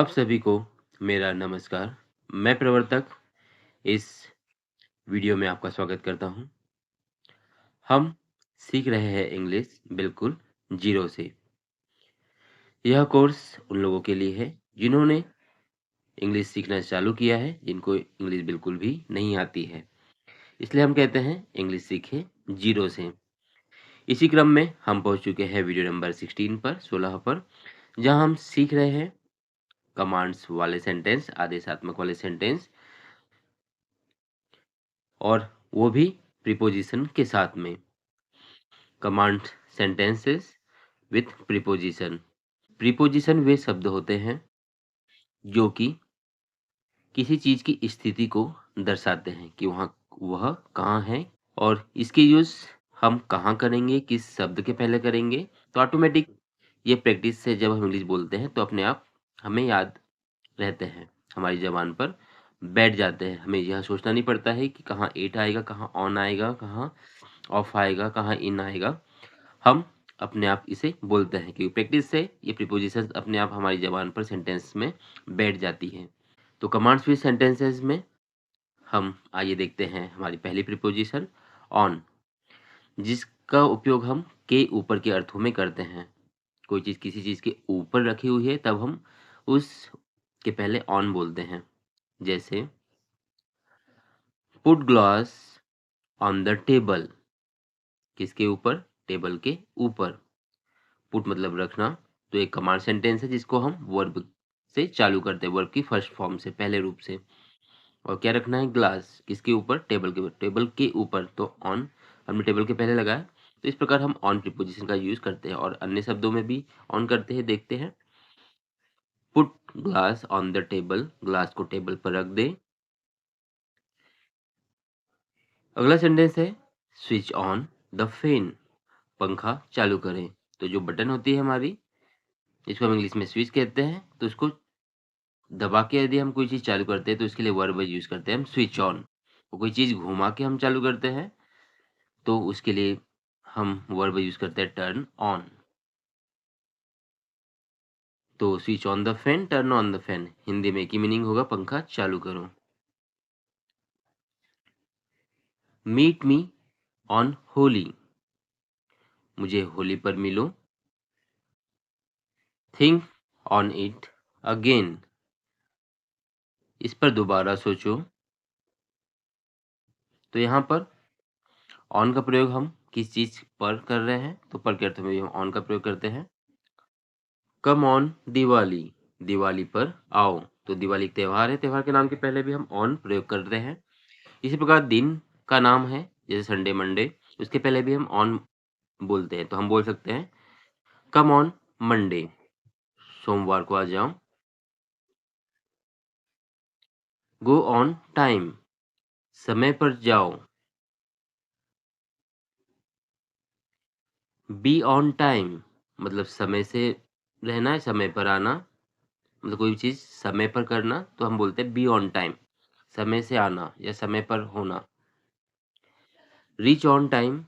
आप सभी को मेरा नमस्कार। मैं प्रवर्तक इस वीडियो में आपका स्वागत करता हूँ। हम सीख रहे हैं इंग्लिश बिल्कुल ज़ीरो से। यह कोर्स उन लोगों के लिए है जिन्होंने इंग्लिश सीखना चालू किया है, जिनको इंग्लिश बिल्कुल भी नहीं आती है। इसलिए हम कहते हैं इंग्लिश सीखें ज़ीरो से। इसी क्रम में हम पहुँच चुके हैं वीडियो नंबर 16 पर, जहाँ हम सीख रहे हैं कमांड्स वाले सेंटेंस, आदेशात्मक वाले सेंटेंस और वो भी प्रीपोजिशन के साथ में। Command sentences with preposition. Preposition वे शब्द होते हैं जो कि किसी चीज की स्थिति को दर्शाते हैं कि वह कहाँ है और इसके यूज हम कहाँ करेंगे, किस शब्द के पहले करेंगे। तो ऑटोमेटिक ये प्रैक्टिस से जब हम इंग्लिश बोलते हैं तो अपने आप हमें याद रहते हैं, हमारी ज़बान पर बैठ जाते हैं। हमें यह सोचना नहीं पड़ता है कि कहाँ एट आएगा, कहाँ ऑन आएगा, कहाँ ऑफ आएगा, कहाँ इन आएगा। हम अपने आप इसे बोलते हैं क्योंकि प्रैक्टिस से ये प्रीपोजिशंस अपने आप हमारी ज़बान पर सेंटेंस में बैठ जाती हैं। तो कमांड्स विद सेंटेंसेस में हम आइए देखते हैं हमारी पहली प्रीपोजिशन ऑन, जिसका उपयोग हम के ऊपर के अर्थों में करते हैं। कोई चीज़ किसी चीज़ के ऊपर रखी हुई है तब हम उस के पहले ऑन बोलते हैं। जैसे put glass on the table, किसके ऊपर? टेबल के ऊपर। पुट मतलब रखना, तो एक कमांड सेंटेंस है जिसको हम वर्ब से चालू करते हैं, वर्ब की फर्स्ट फॉर्म से, पहले रूप से। और क्या रखना है? ग्लास, किसके ऊपर? टेबल के ऊपर। टेबल के ऊपर तो ऑन हमने टेबल के पहले लगाया। तो इस प्रकार हम ऑन प्रीपोजिशन का यूज करते हैं और अन्य शब्दों में भी ऑन करते हैं, देखते हैं। Put glass on the table, glass को टेबल पर रख दे। अगला सेंटेंस है स्विच ऑन द फैन, पंखा चालू करें। तो जो बटन होती है हमारी, इसको हम इंग्लिश में स्विच कहते हैं, तो उसको दबा के यदि हम कोई चीज़ चालू करते हैं तो इसके लिए वर्ब यूज़ करते हैं हम स्विच ऑन। और कोई चीज़ घुमा के हम चालू करते हैं तो उसके लिए हम वर्ब यूज़ करते हैं टर्न ऑन। तो switch on the fan, turn on the fan, Hindi में एक ही मीनिंग होगा, पंखा चालू करो। मीट मी ऑन होली, मुझे होली पर मिलो। थिंक ऑन इट अगेन, इस पर दोबारा सोचो। तो यहाँ पर ऑन का प्रयोग हम किस चीज़ पर कर रहे हैं? तो पर के अर्थ में भी हम ऑन का प्रयोग करते हैं। कम ऑन दिवाली, दिवाली पर आओ। तो दिवाली एक त्योहार है, त्योहार के नाम के पहले भी हम ऑन प्रयोग कर रहे हैं। इसी प्रकार दिन का नाम है, जैसे संडे, मंडे, उसके पहले भी हम ऑन बोलते हैं। तो हम बोल सकते हैं कम ऑन मंडे, सोमवार को आ जाओ। गो ऑन टाइम, समय पर जाओ। बी ऑन टाइम, मतलब समय से रहना है, समय पर आना। मतलब कोई चीज़ समय पर करना तो हम बोलते हैं बी ऑन टाइम, समय से आना या समय पर होना। रीच ऑन टाइम,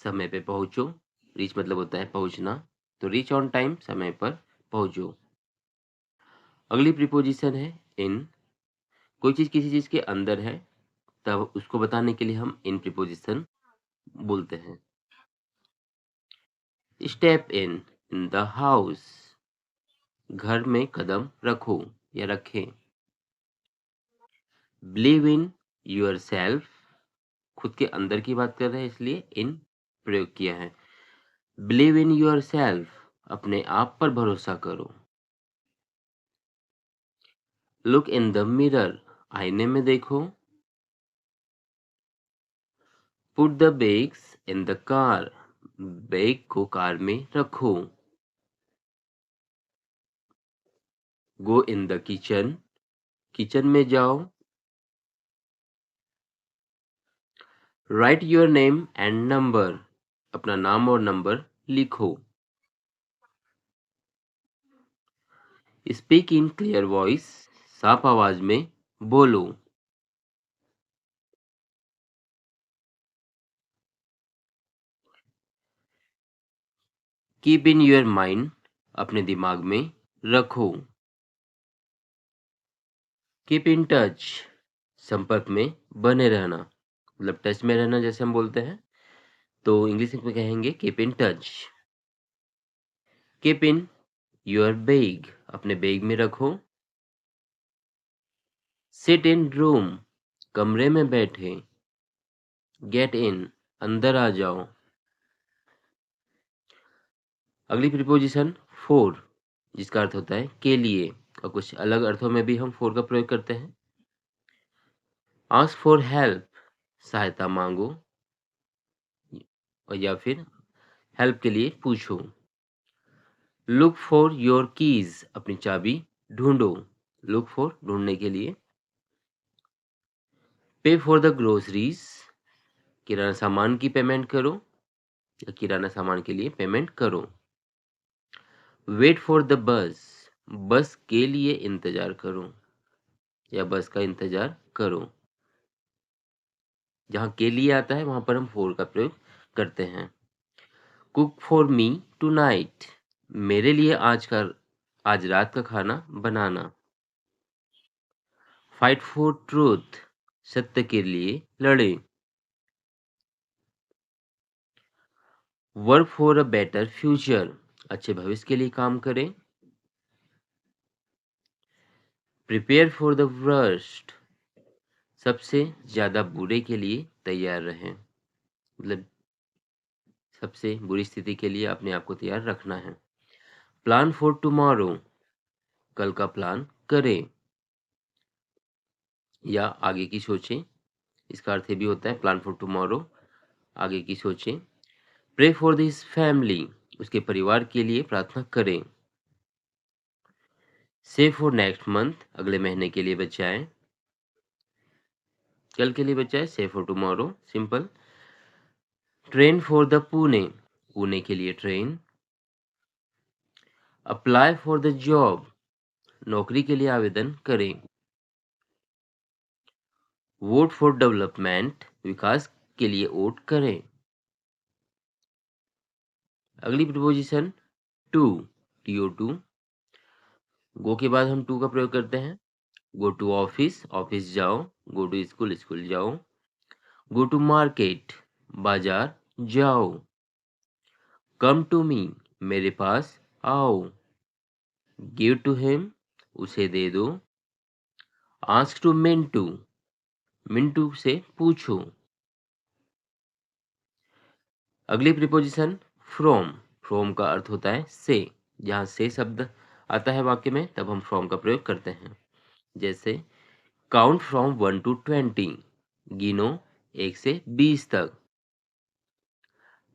समय पे पहुँचो। रीच मतलब होता है पहुँचना, तो रीच ऑन टाइम, समय पर पहुँचो। अगली प्रीपोजिशन है इन, कोई चीज़ किसी चीज़ के अंदर है तब उसको बताने के लिए हम इन प्रीपोजिशन बोलते हैं। स्टेप इन द हाउस, घर में कदम रखो या रखें। बिलीव इन योरसेल्फ, खुद के अंदर की बात कर रहे हैं इसलिए इन प्रयोग किया है। बिलीव इन योरसेल्फ, अपने आप पर भरोसा करो। लुक इन द मिरर, आईने में देखो। Put the bags in the car, bag को कार में रखो। गो इन द किचन, किचन में जाओ। Right your name and number, अपना नाम और नंबर लिखो। स्पीक इन क्लियर वॉइस, साफ आवाज में बोलो। कीप इन योर माइंड, अपने दिमाग में रखो। कीप इन टच, संपर्क में बने रहना, मतलब टच में रहना जैसे हम बोलते हैं, तो इंग्लिश में कहेंगे keep in touch. Keep in your bag, अपने बैग में रखो। सिट इन रूम, कमरे में बैठे। गेट इन, अंदर आ जाओ। अगली प्रीपोजिशन फॉर, जिसका अर्थ होता है के लिए, और कुछ अलग अर्थों में भी हम फॉर का प्रयोग करते हैं। आस्क फॉर हेल्प, सहायता मांगो, और या फिर हेल्प के लिए पूछो। लुक फॉर योर कीज, अपनी चाबी ढूंढो। लुक फॉर, ढूंढने के लिए। पे फॉर द ग्रोसरीज, किराना सामान की पेमेंट करो, या किराना सामान के लिए पेमेंट करो। वेट फॉर द बस, बस के लिए इंतजार करो, या बस का इंतजार करो। जहाँ के लिए आता है वहां पर हम फॉर का प्रयोग करते हैं। कुक फॉर मी टुनाइट, मेरे लिए आज रात का खाना बनाना। फाइट फॉर ट्रूथ, सत्य के लिए लड़े। Work for a better future, अच्छे भविष्य के लिए काम करें। प्रिपेयर फॉर द वर्स्ट, सबसे ज्यादा बुरे के लिए तैयार रहें, मतलब सबसे बुरी स्थिति के लिए अपने आप को तैयार रखना है। प्लान फॉर टुमारो, कल का प्लान करें या आगे की सोचें, इसका अर्थ ये भी होता है प्लान फॉर टुमारो, आगे की सोचें। प्रे फॉर दिस फैमिली, उसके परिवार के लिए प्रार्थना करें। सेव फॉर नेक्स्ट मंथ, अगले महीने के लिए बचाएं, कल के लिए बचाएं। Save for tomorrow, simple. Train for the Pune, Pune के लिए train. Apply for the job, नौकरी के लिए आवेदन करें। वोट फॉर डेवलपमेंट, विकास के लिए वोट करें। अगली प्रीपोजिशन टू, टीओ टू। गो के बाद हम टू का प्रयोग करते हैं। गो टू ऑफिस, ऑफिस जाओ। गो टू स्कूल, स्कूल जाओ। गो टू मार्केट, बाजार जाओ। कम टू मी, मेरे पास आओ। गिव टू हिम, उसे दे दो। आस्क टू मिंटू, मिंटू से पूछो। अगली प्रीपोजिशन फ्रॉम, फ्रॉम का अर्थ होता है से, जहां से शब्द आता है वाक्य में तब हम फ्रॉम का प्रयोग करते हैं। जैसे काउंट फ्रॉम 1 to 20, गिनो 1 से 20 तक।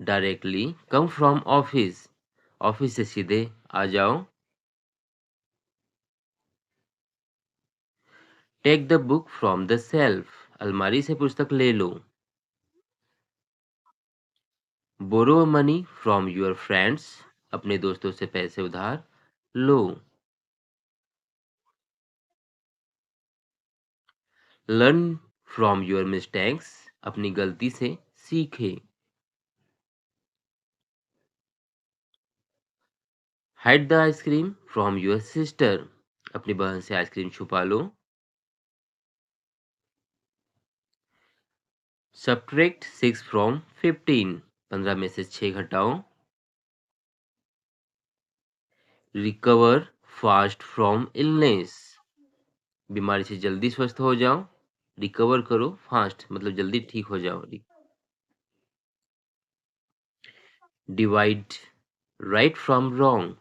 Directly come from office, office से सीधे आ जाओ। Take the book from the shelf, अलमारी से पुस्तक ले लो। Borrow money from your friends, अपने दोस्तों से पैसे उधार लो। लर्न फ्रॉम योर मिस्टेक्स, अपनी गलती से सीखे। Hide the ice cream from your sister, अपनी बहन से आइसक्रीम छुपा लो। सब्ट्रैक्ट 6 फ्रॉम 15, 15 में से 6 घटाओ। रिकवर फास्ट फ्रॉम इलनेस, बीमारी से जल्दी स्वस्थ हो जाओ। रिकवर करो, फास्ट मतलब जल्दी ठीक हो जाओ। डिवाइड राइट फ्रॉम रॉन्ग,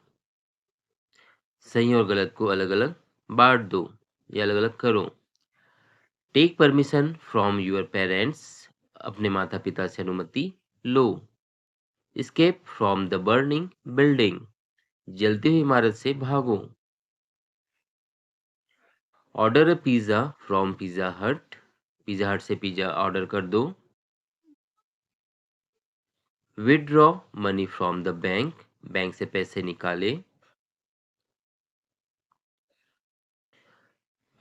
सही और गलत को अलग अलग बांट दो या अलग अलग करो। Take permission from your parents, अपने माता पिता से अनुमति लो। Escape from the burning building, जलती हुई इमारत से भागो। Order a pizza from Pizza Hut से पिज्जा ऑर्डर कर दो। Withdraw money from the bank, bank से पैसे निकाले।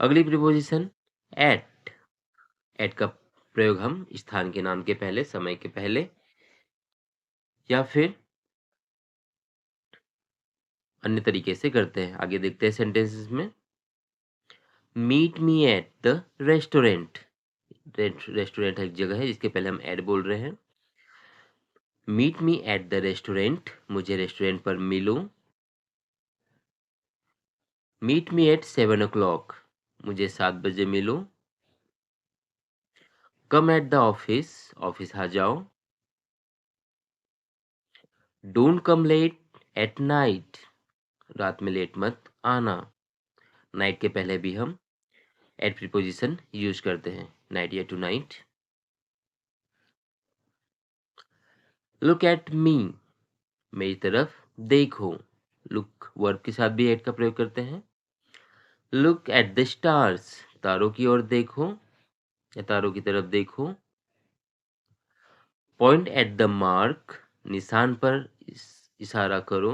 अगली प्रीपोजिशन एट, एट का प्रयोग हम स्थान के नाम के पहले, समय के पहले, या फिर अन्य तरीके से करते हैं। आगे देखते हैं सेंटेंसेस में। Meet me at the restaurant. Restaurant एक जगह है जिसके पहले हम एट बोल रहे हैं। Meet me at the restaurant, मुझे रेस्टोरेंट पर मिलो। मीट मी एट 7 o'clock, मुझे 7 बजे मिलो। Come at the office, office आ जाओ। Don't come late at night, रात में लेट मत आना। नाइट के पहले भी हम एट प्रीपोजिशन यूज करते हैं, नाइट या tonight. Look at me, मेरी तरफ देखो। लुक वर्ब के साथ भी एट का प्रयोग करते हैं। लुक एट द स्टार्स, तारों की ओर देखो या तारों की तरफ देखो। पॉइंट एट द मार्क, निशान पर इशारा करो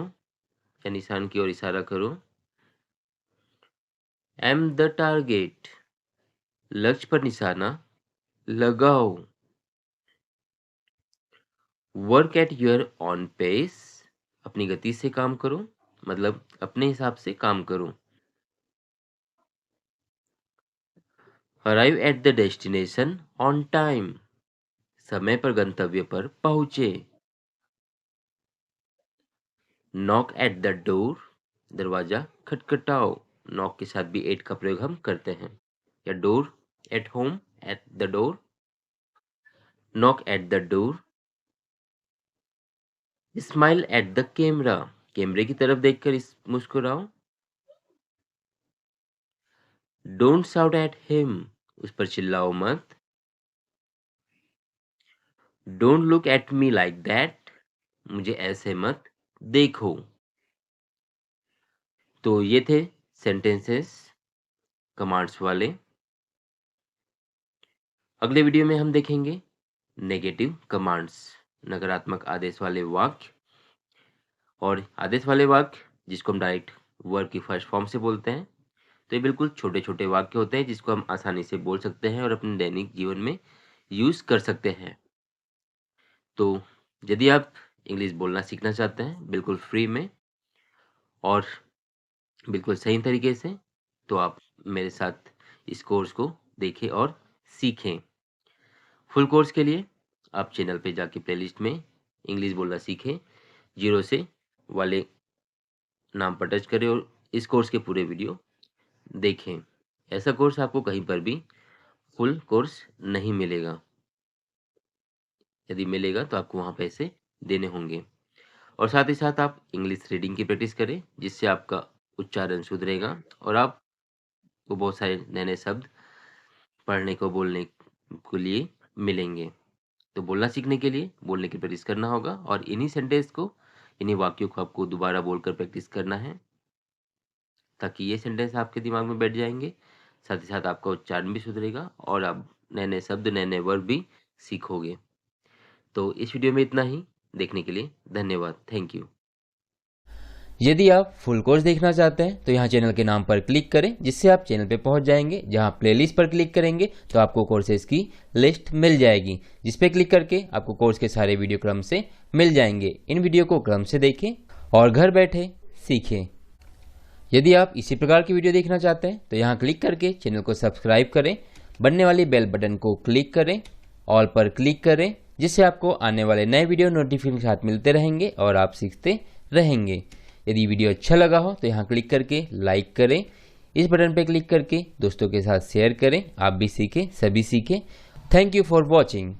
या निशान की ओर इशारा करो। एम द टारगेट, लक्ष्य पर निशाना लगाओ। Work at your own pace, अपनी गति से काम करो, मतलब अपने हिसाब से काम करो। Arrive at the destination on time, समय पर गंतव्य पर पहुंचे। नॉक एट द डोर, दरवाजा खटखटाओ। नॉक के साथ भी एट का प्रयोग हम करते हैं। या door at home, at the door. Knock at the door. Smile at the camera, कैमरे की तरफ देखकर मुस्कुराओ। डोंट शाउट एट हिम, उस पर चिल्लाओ मत। Don't look at me like that, मुझे ऐसे मत देखो। तो ये थे सेंटेंसेस कमांड्स वाले। अगले वीडियो में हम देखेंगे नेगेटिव कमांड्स, नकारात्मक आदेश वाले वाक्य। और आदेश वाले वाक्य जिसको हम डायरेक्ट वर्ब की फर्स्ट फॉर्म से बोलते हैं, तो ये बिल्कुल छोटे छोटे वाक्य होते हैं जिसको हम आसानी से बोल सकते हैं और अपने दैनिक जीवन में यूज कर सकते हैं। तो यदि आप इंग्लिश बोलना सीखना चाहते हैं बिल्कुल फ्री में और बिल्कुल सही तरीके से, तो आप मेरे साथ इस कोर्स को देखें और सीखें। फुल कोर्स के लिए आप चैनल पे जाके प्लेलिस्ट में इंग्लिश बोलना सीखें 0 से वाले नाम पर टच करें और इस कोर्स के पूरे वीडियो देखें। ऐसा कोर्स आपको कहीं पर भी फुल कोर्स नहीं मिलेगा। यदि मिलेगा तो आपको वहाँ पैसे देने होंगे। और साथ ही साथ आप इंग्लिश रीडिंग की प्रैक्टिस करें जिससे आपका उच्चारण सुधरेगा और आपको बहुत सारे नए नए शब्द पढ़ने को बोलने के लिए मिलेंगे। तो बोलना सीखने के लिए बोलने की प्रैक्टिस करना होगा और इन्हीं सेंटेंस को, इन्हीं वाक्यों को आपको दोबारा बोलकर प्रैक्टिस करना है ताकि ये सेंटेंस आपके दिमाग में बैठ जाएंगे। साथ ही साथ आपका उच्चारण भी सुधरेगा और आप नए नए शब्द, नए नए वर्ड भी सीखोगे। तो इस वीडियो में इतना ही। देखने के लिए धन्यवाद। Thank you. यदि आप फुल कोर्स देखना चाहते हैं तो यहाँ चैनल के नाम पर क्लिक करें जिससे आप चैनल पे पहुंच जाएंगे। जहाँ प्लेलिस्ट पर क्लिक करेंगे तो आपको कोर्सेज की लिस्ट मिल जाएगी, जिस पे क्लिक करके आपको कोर्स के सारे वीडियो क्रम से मिल जाएंगे। इन वीडियो को क्रम से देखें और घर बैठे सीखें। यदि आप इसी प्रकार की वीडियो देखना चाहते हैं तो यहाँ क्लिक करके चैनल को सब्सक्राइब करें, बनने वाली बेल बटन को क्लिक करें, ऑल पर क्लिक करें, जिससे आपको आने वाले नए वीडियो नोटिफिकेशन साथ मिलते रहेंगे और आप सीखते रहेंगे। यदि वीडियो अच्छा लगा हो तो यहाँ क्लिक करके लाइक करें, इस बटन पर क्लिक करके दोस्तों के साथ शेयर करें। आप भी सीखें, सभी सीखें। Thank you for watching.